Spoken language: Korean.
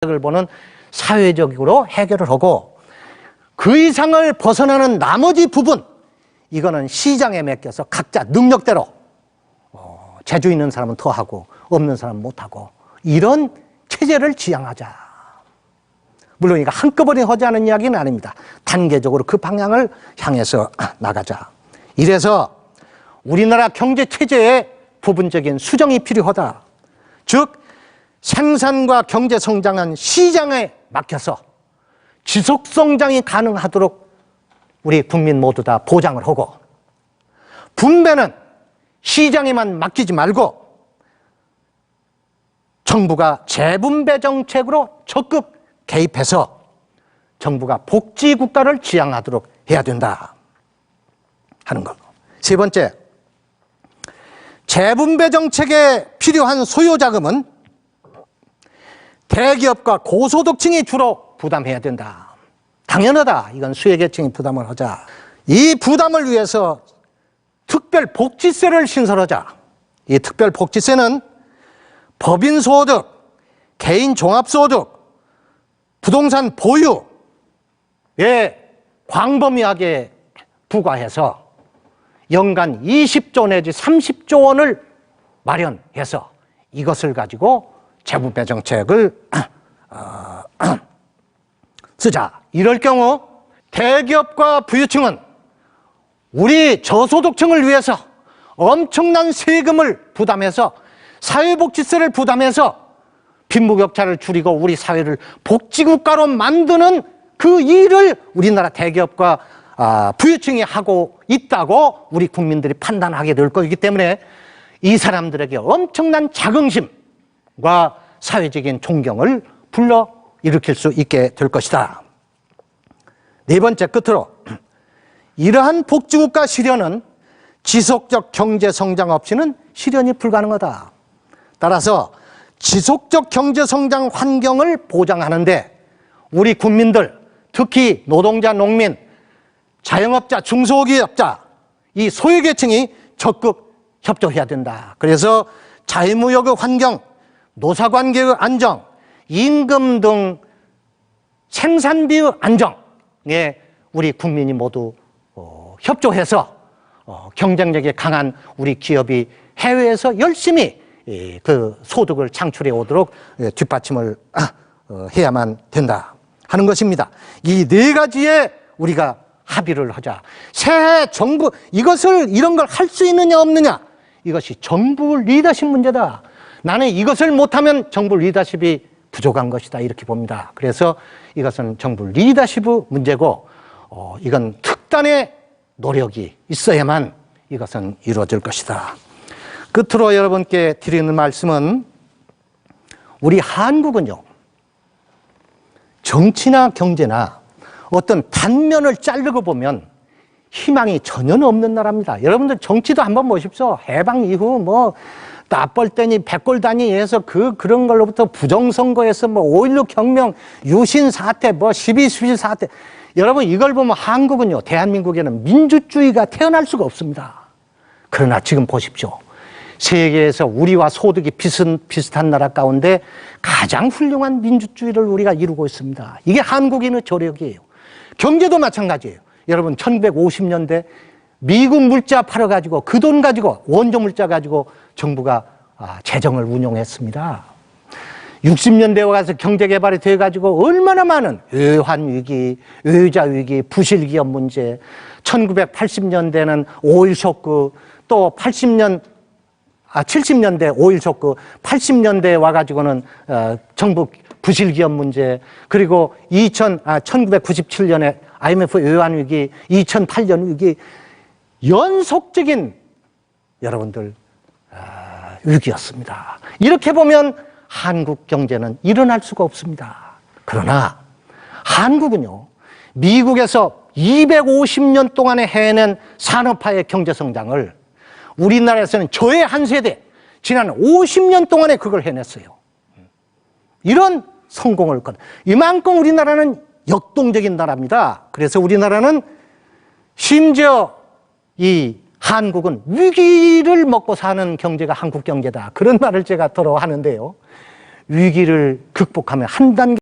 을 보는 사회적으로 해결을 하고, 그 이상을 벗어나는 나머지 부분, 이거는 시장에 맡겨서 각자 능력대로 재주 있는 사람은 더 하고 없는 사람은 못 하고, 이런 체제를 지향하자. 물론 이거 한꺼번에 하자는 이야기는 아닙니다. 단계적으로 그 방향을 향해서 나가자. 이래서 우리나라 경제 체제에 부분적인 수정이 필요하다. 즉 생산과 경제 성장은 시장에 맡겨서 지속 성장이 가능하도록 우리 국민 모두 다 보장을 하고, 분배는 시장에만 맡기지 말고 정부가 재분배 정책으로 적극 개입해서 정부가 복지 국가를 지향하도록 해야 된다 하는 것. 세 번째, 재분배 정책에 필요한 소요자금은 대기업과 고소득층이 주로 부담해야 된다. 당연하다. 이건 수혜계층이 부담을 하자. 이 부담을 위해서 특별복지세를 신설하자. 이 특별복지세는 법인소득, 개인종합소득, 부동산 보유에 광범위하게 부과해서 연간 20조 내지 30조 원을 마련해서 이것을 가지고 재분배 정책을 쓰자. 이럴 경우 대기업과 부유층은 우리 저소득층을 위해서 엄청난 세금을 부담해서, 사회복지세를 부담해서 빈부격차를 줄이고 우리 사회를 복지국가로 만드는 그 일을 우리나라 대기업과 부유층이 하고 있다고 우리 국민들이 판단하게 될 거기 때문에 이 사람들에게 엄청난 자긍심과 사회적인 존경을 불러일으킬 수 있게 될 것이다. 네 번째, 끝으로 이러한 복지국가 실현은 지속적 경제성장 없이는 실현이 불가능하다. 따라서 지속적 경제성장 환경을 보장하는데 우리 국민들, 특히 노동자, 농민, 자영업자, 중소기업자, 이 소외계층이 적극 협조해야 된다. 그래서 자유무역의 환경, 노사관계의 안정, 임금 등 생산비의 안정에 우리 국민이 모두 협조해서 경쟁력이 강한 우리 기업이 해외에서 열심히 그 소득을 창출해 오도록 뒷받침을 해야만 된다 하는 것입니다. 이 네 가지에 우리가 합의를 하자. 새해 정부, 이런 걸 할 수 있느냐 없느냐, 이것이 정부 리더십 문제다. 나는 이것을 못하면 정부 리더십이 부족한 것이다, 이렇게 봅니다. 그래서 이것은 정부 리더십의 문제고, 이건 특단의 노력이 있어야만 이것은 이루어질 것이다. 끝으로 여러분께 드리는 말씀은, 우리 한국은요, 정치나 경제나 어떤 단면을 자르고 보면 희망이 전혀 없는 나라입니다. 여러분들 정치도 한번 보십시오. 해방 이후 납벌떼니 백골단이 해서 그런 걸로부터 부정선거에서 5.16 혁명, 유신 사태, 12.11 사태. 여러분 이걸 보면 한국은요, 대한민국에는 민주주의가 태어날 수가 없습니다. 그러나 지금 보십시오. 세계에서 우리와 소득이 비슷한 나라 가운데 가장 훌륭한 민주주의를 우리가 이루고 있습니다. 이게 한국인의 저력이에요. 경제도 마찬가지예요. 여러분 1950년대 미국 물자 팔아가지고 그 돈 가지고, 원조 물자 가지고 정부가 재정을 운용했습니다. 60년대에 와서 경제개발이 돼가지고 얼마나 많은 외환위기, 의자위기, 부실기업 문제, 1980년대는 오일 쇼크, 또 70년대 오일 쇼크, 80년대에 와가지고는 정부 부실기업 문제, 그리고 1997년에 IMF 외환위기, 2008년 위기, 연속적인 여러분들 위기였습니다. 이렇게 보면 한국 경제는 일어날 수가 없습니다. 그러나 한국은요, 미국에서 250년 동안에 해낸 산업화의 경제성장을 우리나라에서는 저의 한 세대, 지난 50년 동안에 그걸 해냈어요. 이런 성공을 이만큼 우리나라는 역동적인 나라입니다. 그래서 우리나라는 심지어 이 한국은 위기를 먹고 사는 경제가 한국 경제다, 그런 말을 제가 더러 하는데요. 위기를 극복하면 한 단계